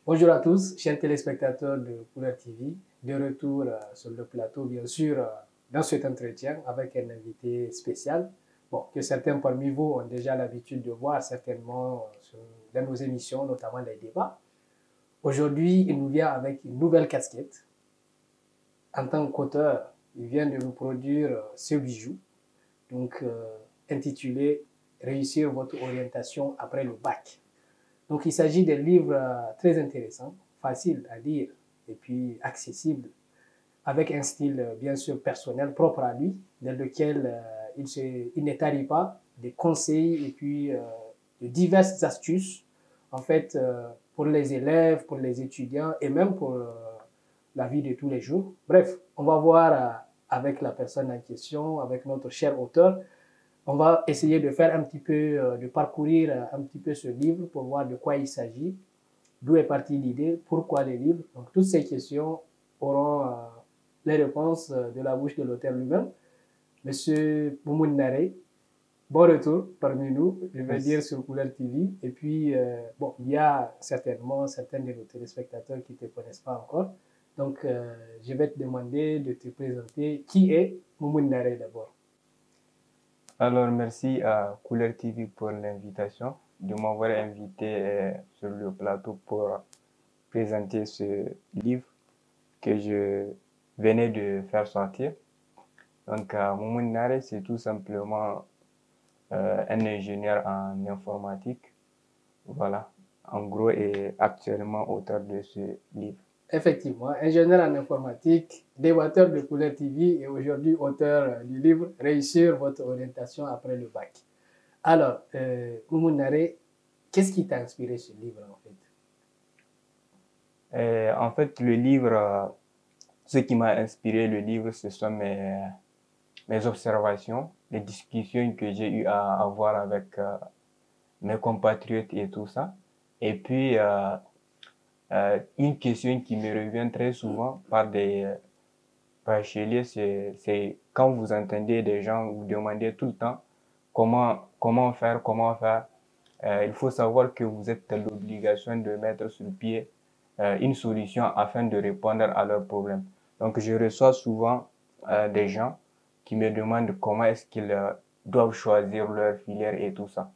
Bonjour à tous, chers téléspectateurs de Couleur TV, de retour sur le plateau, bien sûr, dans cet entretien avec un invité spécial, bon, que certains parmi vous ont déjà l'habitude de voir certainement dans nos émissions, notamment les débats. Aujourd'hui, il nous vient avec une nouvelle casquette. En tant qu'auteur, il vient de nous produire ce bijou, donc intitulé Réussir votre orientation après le bac. Donc, il s'agit d'un livre très intéressant, facile à lire et puis accessible, avec un style bien sûr personnel propre à lui, dans lequel il n'étarit pas des conseils et puis de diverses astuces, en fait, pour les élèves, pour les étudiants et même pour la vie de tous les jours. Bref, on va voir avec la personne en question, avec notre cher auteur, on va essayer de faire un petit peu, de parcourir un petit peu ce livre pour voir de quoi il s'agit, d'où est partie l'idée, pourquoi le livre. Donc, toutes ces questions auront les réponses de la bouche de l'auteur lui-même. Monsieur Moumoun Nare, bon retour parmi nous, je vais dire Merci. sur Couleur TV. Et puis, bon, il y a certainement certains de nos téléspectateurs qui ne te connaissent pas encore. Donc, je vais te demander de te présenter. Qui est Moumoun Nare d'abord? Alors, merci à Couleur TV pour l'invitation, de m'avoir invité sur le plateau pour présenter ce livre que je venais de faire sortir. Donc, Moumoun Nare, c'est tout simplement un ingénieur en informatique. Voilà, en gros, et actuellement auteur de ce livre. Effectivement, ingénieur en informatique, débatteur de Couleur TV et aujourd'hui auteur du livre Réussir votre orientation après le bac. Alors, Moumoun Nare, qu'est-ce qui t'a inspiré ce livre en fait? En fait, le livre, ce qui m'a inspiré le livre, ce sont mes observations, les discussions que j'ai eu à avoir avec mes compatriotes et tout ça. Et puis, une question qui me revient très souvent par des bacheliers, c'est quand vous entendez des gens vous demander tout le temps comment faire. Il faut savoir que vous êtes dans l'obligation de mettre sur pied une solution afin de répondre à leurs problèmes. Donc, je reçois souvent des gens qui me demandent comment est-ce qu'ils doivent choisir leur filière et tout ça.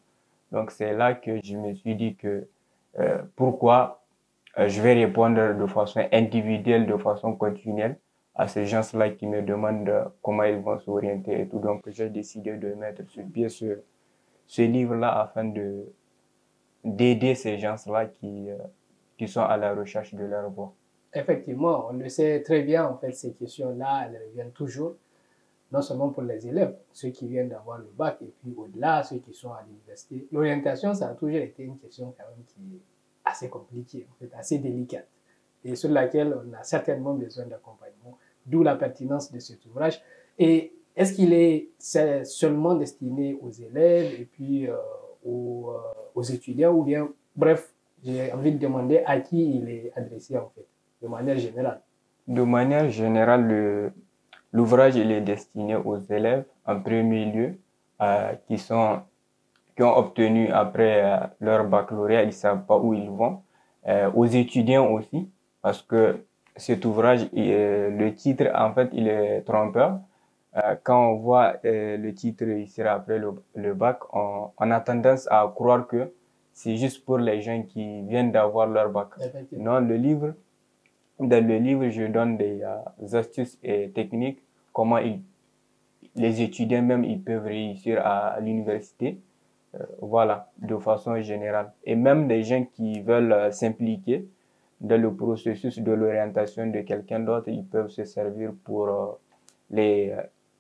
Donc, c'est là que je me suis dit que pourquoi je vais répondre de façon individuelle, de façon continuelle à ces gens-là qui me demandent comment ils vont s'orienter et tout. Donc, j'ai décidé de mettre sur pied ce livre-là afin d'aider ces gens-là qui sont à la recherche de leur voie. Effectivement, on le sait très bien en fait, ces questions-là, elles reviennent toujours, non seulement pour les élèves, ceux qui viennent d'avoir le bac et puis au-delà, ceux qui sont à l'université. L'orientation, ça a toujours été une question quand même qui est assez compliquée, en fait, assez délicate et sur laquelle on a certainement besoin d'accompagnement, d'où la pertinence de cet ouvrage. Et est-ce qu'il est seulement destiné aux élèves et puis aux étudiants ou bien, bref, j'ai envie de demander à qui il est adressé en fait, de manière générale? De manière générale, l'ouvrage il est destiné aux élèves en premier lieu qui ont obtenu après leur baccalauréat, ils ne savent pas où ils vont. Aux étudiants aussi, parce que cet ouvrage, le titre, en fait, il est trompeur. Quand on voit le titre réussir après le bac, on a tendance à croire que c'est juste pour les gens qui viennent d'avoir leur bac. Non, dans le livre, je donne des astuces et techniques, comment les étudiants même ils peuvent réussir à l'université. Voilà, de façon générale. Et même des gens qui veulent s'impliquer dans le processus de l'orientation de quelqu'un d'autre, ils peuvent se servir pour les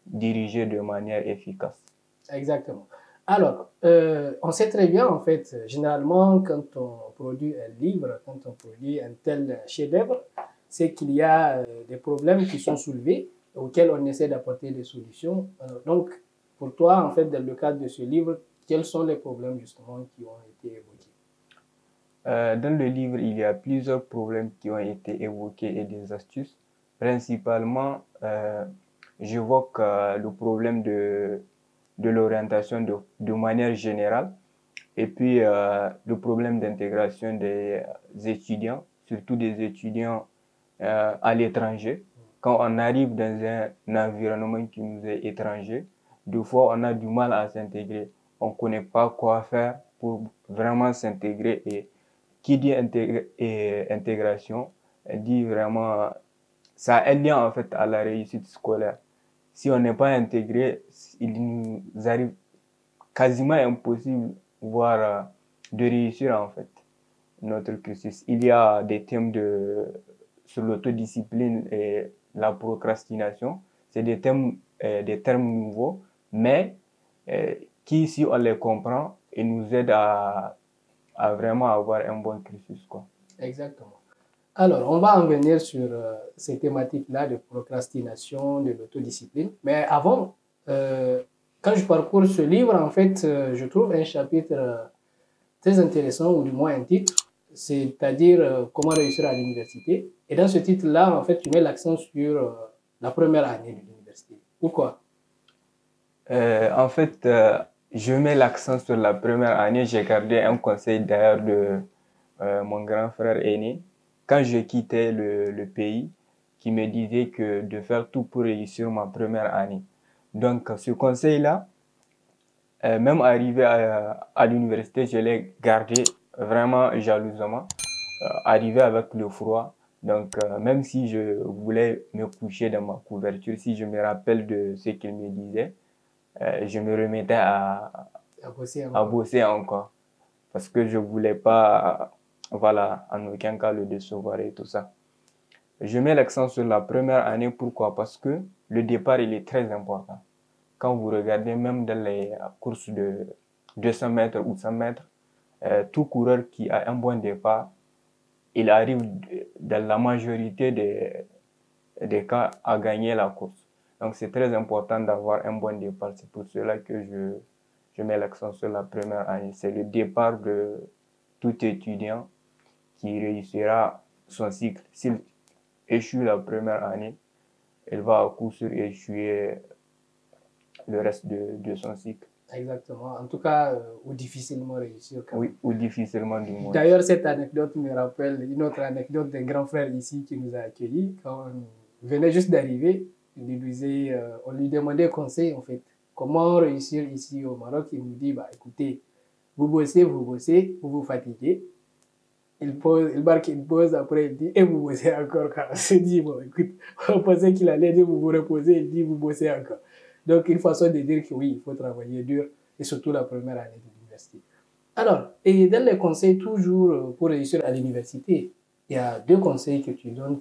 diriger de manière efficace. Exactement. Alors, on sait très bien, en fait, généralement, quand on produit un livre, quand on produit un tel chef-d'œuvre, c'est qu'il y a des problèmes qui sont soulevés, auxquels on essaie d'apporter des solutions. Donc, pour toi, en fait, dans le cadre de ce livre, quels sont les problèmes, justement, qui ont été évoqués? Dans le livre, il y a plusieurs problèmes qui ont été évoqués et des astuces. Principalement, j'évoque le problème de l'orientation de manière générale et puis le problème d'intégration des étudiants, surtout des étudiants à l'étranger. Quand on arrive dans un environnement qui nous est étranger, des fois on a du mal à s'intégrer. On ne connaît pas quoi faire pour vraiment s'intégrer. Et qui dit intégration, dit vraiment, ça a un lien en fait à la réussite scolaire. Si on n'est pas intégré, il nous arrive quasiment impossible, voire de réussir en fait notre cursus. Il y a des thèmes sur l'autodiscipline et la procrastination. C'est des thèmes, des termes nouveaux, mais qui, si on les comprend, ils nous aident à vraiment avoir un bon cursus, quoi. Exactement. Alors, on va en venir sur ces thématiques-là de procrastination, de l'autodiscipline. Mais avant, quand je parcours ce livre, en fait, je trouve un chapitre très intéressant, ou du moins un titre, c'est-à-dire comment réussir à l'université. Et dans ce titre-là, en fait, tu mets l'accent sur la première année de l'université. Pourquoi? En fait, je mets l'accent sur la première année. J'ai gardé un conseil d'ailleurs de mon grand frère aîné quand je quittais le pays, qui me disait que de faire tout pour réussir ma première année. Donc, ce conseil-là, même arrivé à l'université, je l'ai gardé vraiment jalousement, arrivé avec le froid. Donc, même si je voulais me coucher dans ma couverture, si je me rappelle de ce qu'il me disait, je me remettais à bosser encore. Parce que je voulais pas, voilà, en aucun cas le décevoir et tout ça. Je mets l'accent sur la première année. Pourquoi? Parce que le départ, il est très important. Quand vous regardez même dans les courses de 200 mètres ou 100 mètres, tout coureur qui a un bon départ, il arrive dans la majorité des cas à gagner la course. Donc c'est très important d'avoir un bon départ. C'est pour cela que je mets l'accent sur la première année. C'est le départ de tout étudiant qui réussira son cycle. S'il échoue la première année, il va à coup sûr échouer le reste de son cycle. Exactement. En tout cas, ou difficilement réussir. Oui, ou difficilement du moins. D'ailleurs, cette anecdote me rappelle une autre anecdote d'un grand frère ici qui nous a accueillis. Quand on venait juste d'arriver, on lui demandait conseil en fait. Comment réussir ici au Maroc? Il nous dit, bah, écoutez, vous bossez, vous vous fatiguez. Il marque une pause, après il dit, et vous bossez encore. Quand on s'est dit, bon, écoute, on pensait qu'il allait dire, vous vous reposez, il dit, vous bossez encore. Donc, une façon de dire que oui, il faut travailler dur, et surtout la première année de l'université. Alors, et dans les conseils, toujours pour réussir à l'université, il y a deux conseils que tu donnes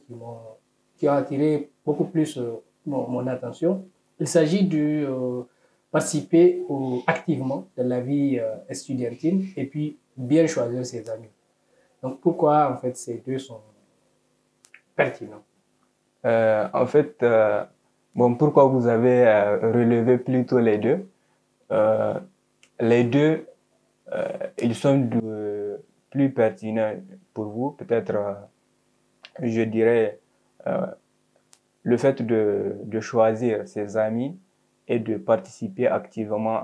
qui ont attiré beaucoup plus mon attention. Il s'agit de participer activement dans la vie estudiantine et puis bien choisir ses amis. Donc, pourquoi, en fait, ces deux sont pertinents? En fait, bon, pourquoi vous avez relevé plutôt les deux? Les deux, ils sont plus pertinents pour vous. Peut-être, je dirais, le fait de choisir ses amis et de participer activement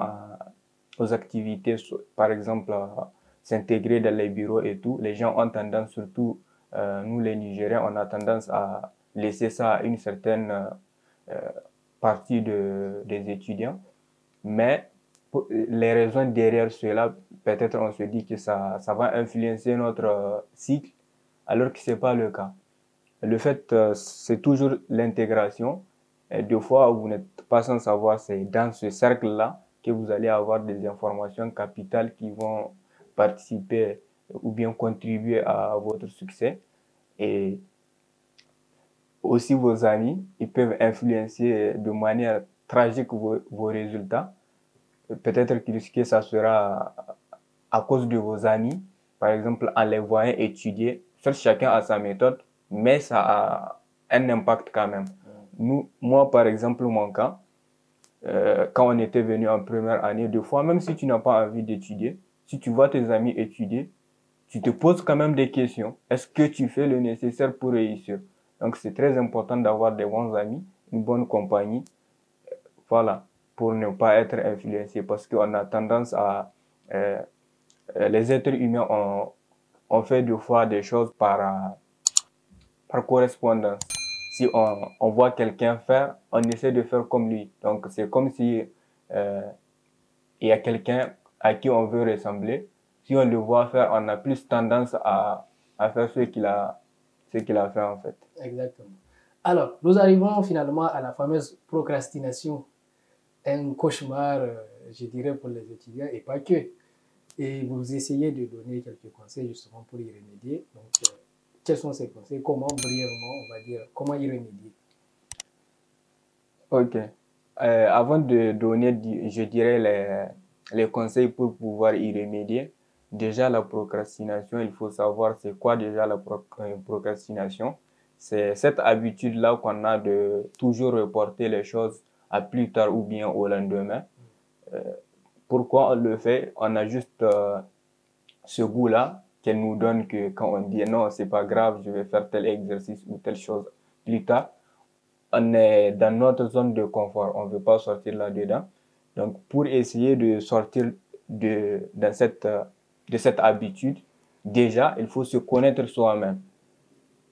aux activités, par exemple, s'intégrer dans les bureaux et tout. Les gens ont tendance, surtout nous les Nigériens, on a tendance à laisser ça à une certaine partie des étudiants. Mais les raisons derrière cela, peut-être on se dit que ça va influencer notre cycle, alors que ce n'est pas le cas. Le fait, c'est toujours l'intégration. Et des fois, vous n'êtes pas sans savoir, c'est dans ce cercle-là que vous allez avoir des informations capitales qui vont participer ou bien contribuer à votre succès. Et aussi vos amis, ils peuvent influencer de manière tragique vos résultats. Peut-être que ça sera à cause de vos amis, par exemple en les voyant étudier. Certes, chacun a sa méthode, mais ça a un impact quand même. Moi, par exemple, mon cas, quand on était venu en première année, deux fois, même si tu n'as pas envie d'étudier, si tu vois tes amis étudier, tu te poses quand même des questions. Est-ce que tu fais le nécessaire pour réussir? Donc, c'est très important d'avoir des bons amis, une bonne compagnie, voilà, pour ne pas être influencé, parce qu'on a tendance à... les êtres humains ont fait deux fois des choses par par correspondance. Si on voit quelqu'un faire, on essaie de faire comme lui. Donc, c'est comme si il y a quelqu'un à qui on veut ressembler. Si on le voit faire, on a plus tendance à faire ce qu'il a fait en fait. Exactement. Alors, nous arrivons finalement à la fameuse procrastination. Un cauchemar, je dirais, pour les étudiants et pas que. Et vous essayez de donner quelques conseils justement pour y remédier. Donc, quels sont ces conseils? Comment, brièvement, on va dire, comment y remédier? Ok. Avant de donner, je dirais, les conseils pour pouvoir y remédier, déjà la procrastination, il faut savoir c'est quoi déjà la procrastination. C'est cette habitude-là qu'on a de toujours reporter les choses à plus tard ou bien au lendemain. Euh, Pourquoi on le fait? On a juste ce goût-là qu'elle nous donne que quand on dit non, c'est pas grave, je vais faire tel exercice ou telle chose plus tard, on est dans notre zone de confort, on ne veut pas sortir là-dedans. Donc, pour essayer de sortir de cette habitude, déjà, il faut se connaître soi-même.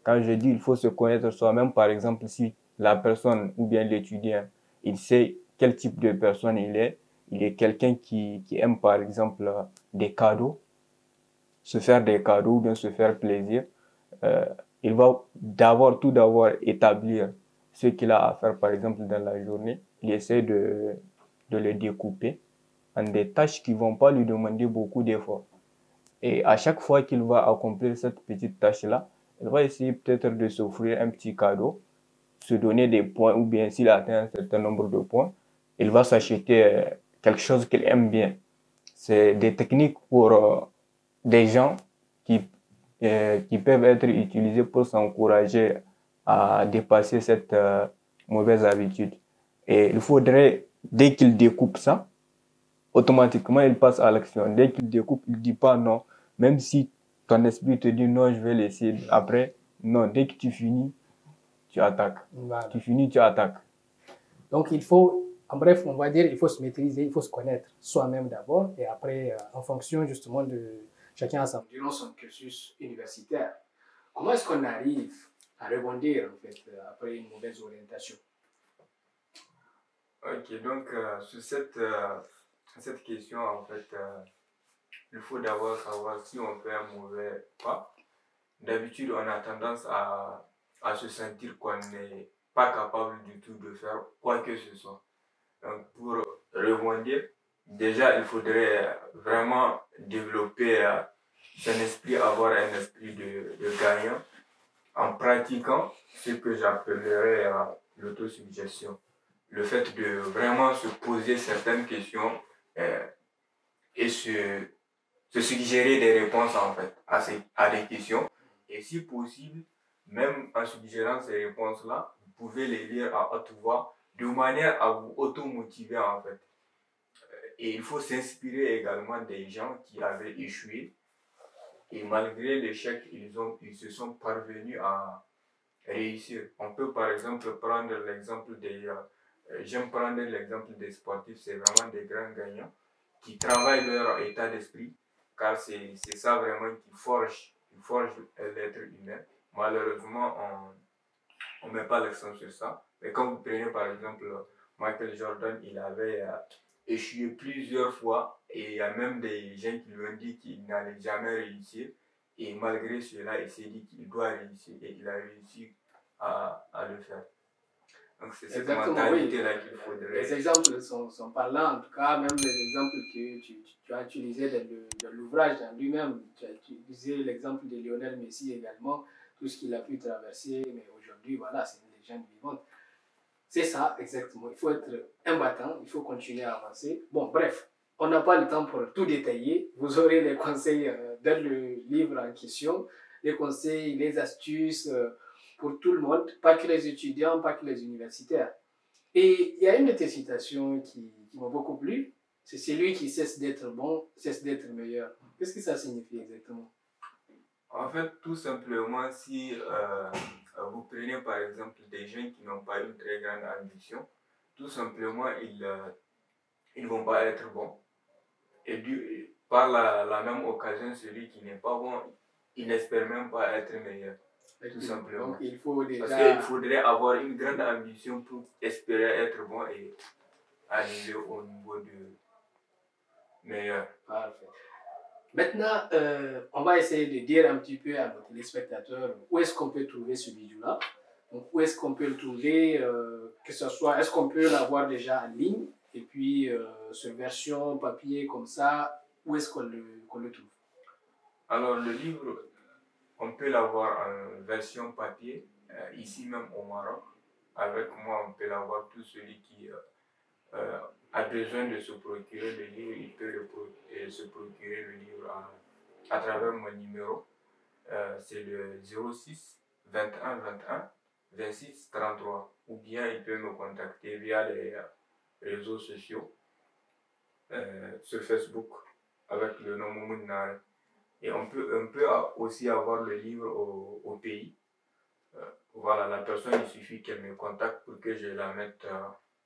Quand je dis il faut se connaître soi-même, par exemple, si la personne ou bien l'étudiant, il sait quel type de personne il est quelqu'un qui aime, par exemple, des cadeaux, se faire des cadeaux ou bien se faire plaisir, euh, il va tout d'abord établir ce qu'il a à faire, par exemple, dans la journée. Il essaie de le découper en des tâches qui vont pas lui demander beaucoup d'efforts. Et à chaque fois qu'il va accomplir cette petite tâche-là, il va essayer peut-être de s'offrir un petit cadeau, se donner des points, ou bien s'il atteint un certain nombre de points, il va s'acheter quelque chose qu'il aime bien. C'est des techniques pour des gens qui peuvent être utilisées pour s'encourager à dépasser cette mauvaise habitude. Et il faudrait, dès qu'il découpe ça, automatiquement il passe à l'action. Dès qu'il découpe, il ne dit pas non. Même si ton esprit te dit non, je vais laisser après. Non, dès que tu finis, tu attaques. Voilà. Tu finis, tu attaques. Donc, il faut, en bref, on va dire, il faut se maîtriser, il faut se connaître soi-même d'abord et après, en fonction justement de chacun à sa durant son cursus universitaire. Comment est-ce qu'on arrive à rebondir en fait après une mauvaise orientation? Ok, donc sur cette question, en fait, il faut d'abord savoir si on fait un mauvais pas. D'habitude, on a tendance à se sentir qu'on n'est pas capable du tout de faire quoi que ce soit. Donc, pour rebondir, déjà, il faudrait vraiment développer son esprit, avoir un esprit de gagnant en pratiquant ce que j'appellerais l'autosuggestion. Le fait de vraiment se poser certaines questions euh, et se suggérer des réponses en fait à des questions. Et si possible, même en suggérant ces réponses-là, vous pouvez les lire à haute voix de manière à vous automotiver en fait. Et il faut s'inspirer également des gens qui avaient échoué et malgré l'échec, ils se sont parvenus à réussir. On peut par exemple prendre l'exemple j'aime prendre l'exemple des sportifs, c'est vraiment des grands gagnants qui travaillent leur état d'esprit, car c'est ça vraiment qui forge l'être humain. Malheureusement, on ne met pas l'accent sur ça. Mais quand vous prenez par exemple Michael Jordan, il avait échoué plusieurs fois et il y a même des gens qui lui ont dit qu'il n'allait jamais réussir. Et malgré cela, il s'est dit qu'il doit réussir et il a réussi à le faire. Donc c'est cette mentalité-là qu'il faudrait. Les exemples sont parlants, en tout cas, même les exemples que tu as utilisés dans l'ouvrage en lui-même. Tu as utilisé l'exemple de Lionel Messi également, tout ce qu'il a pu traverser, mais aujourd'hui, voilà, c'est une légende vivante. C'est ça, exactement. Il faut être imbattant, il faut continuer à avancer. Bon, bref, on n'a pas le temps pour tout détailler. Vous aurez les conseils dans le livre en question, les conseils, les astuces pour tout le monde, pas que les étudiants, pas que les universitaires. Et il y a une de tes citations qui m'a beaucoup plu. C'est celui qui cesse d'être bon, cesse d'être meilleur. Qu'est-ce que ça signifie exactement? En fait, tout simplement, si vous prenez par exemple des gens qui n'ont pas une très grande ambition, tout simplement, ils ne vont pas être bons. Et par la même occasion, celui qui n'est pas bon, il n'espère même pas être meilleur. tout simplement. Donc, il faut déjà... Parce qu'il faudrait avoir une grande ambition pour espérer être bon et arriver au niveau de meilleur. Parfait. Maintenant, on va essayer de dire un petit peu à nos téléspectateurs où est-ce qu'on peut trouver ce bijou-là. Donc, où est-ce qu'on peut le trouver, que ce soit, est-ce qu'on peut l'avoir déjà en ligne, et puis sur version papier comme ça, où est-ce qu'on le trouve? Alors, le livre, on peut l'avoir en version papier, ici même au Maroc. Avec moi, on peut l'avoir. Tout celui qui a besoin de se procurer le livre, il peut se procurer le livre à travers mon numéro. C'est le 06 21 21 26 33. Ou bien il peut me contacter via les réseaux sociaux sur Facebook avec le nom Moumoun Nare. Et on peut aussi avoir le livre au pays. Voilà, la personne, il suffit qu'elle me contacte pour que je la mette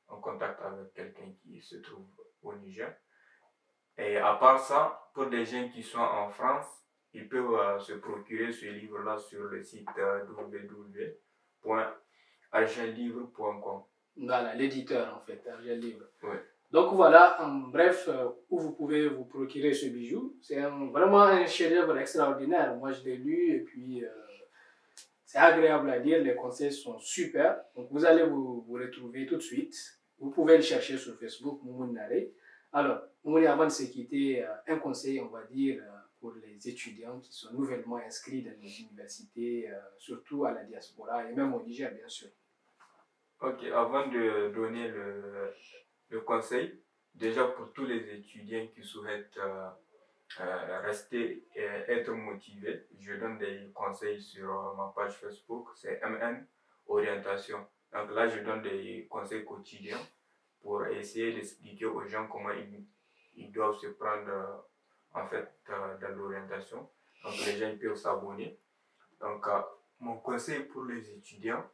en contact avec quelqu'un qui se trouve au Niger. Et à part ça, pour les gens qui sont en France, ils peuvent se procurer ce livre-là sur le site www.argentlivre.com. Voilà, l'éditeur en fait, Argent Livre. Oui. Donc voilà, en bref, où vous pouvez vous procurer ce bijou. C'est vraiment un chef-d'œuvre extraordinaire. Moi, je l'ai lu et puis c'est agréable à lire. Les conseils sont super. Donc vous allez vous retrouver tout de suite. Vous pouvez le chercher sur Facebook, Moumoun Nare. Alors, Moumoun, avant de se quitter, un conseil, on va dire, pour les étudiants qui sont nouvellement inscrits dans les universités, surtout à la diaspora et même au Niger, bien sûr. Ok, avant de donner le conseil, déjà pour tous les étudiants qui souhaitent rester et être motivés, je donne des conseils sur ma page Facebook, c'est MN Orientation. Donc là, je donne des conseils quotidiens pour essayer d'expliquer aux gens comment ils doivent se prendre en fait dans l'orientation. Donc les gens ils peuvent s'abonner. Donc mon conseil pour les étudiants,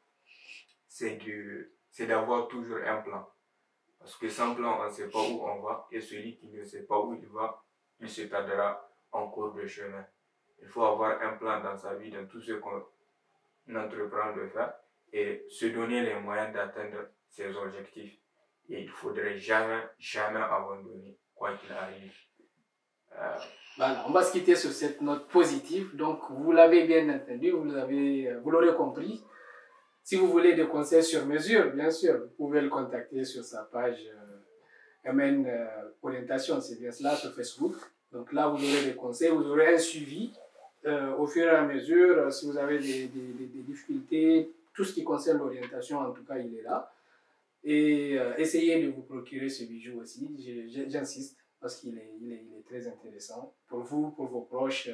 c'est d'avoir toujours un plan. Parce que sans plan, on ne sait pas où on va. Et celui qui ne sait pas où il va, il se perdra en cours de chemin. Il faut avoir un plan dans sa vie, dans tout ce qu'on entreprend de faire, et se donner les moyens d'atteindre ses objectifs. Et il ne faudrait jamais, jamais abandonner, quoi qu'il arrive. Voilà, on va se quitter sur cette note positive. Donc, vous l'avez bien entendu, vous l'aurez compris. Si vous voulez des conseils sur mesure, bien sûr, vous pouvez le contacter sur sa page MN Orientation, c'est bien cela, sur Facebook. Donc là, vous aurez des conseils, vous aurez un suivi au fur et à mesure. Si vous avez des difficultés, tout ce qui concerne l'orientation, en tout cas, il est là. Et essayez de vous procurer ce bijou aussi, j'insiste, parce qu'il est très intéressant pour vous, pour vos proches,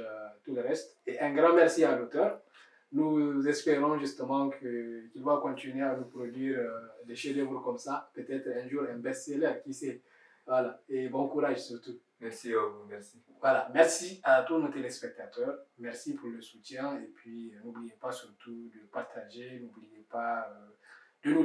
tout le reste. Et un grand merci à l'auteur. Nous espérons justement qu'il va continuer à nous produire des chefs-d'œuvre comme ça, peut-être un jour un best-seller, qui sait. Voilà, et bon courage surtout. Merci à vous, merci. Voilà, merci à tous nos téléspectateurs, merci pour le soutien, et puis n'oubliez pas surtout de partager, n'oubliez pas de nous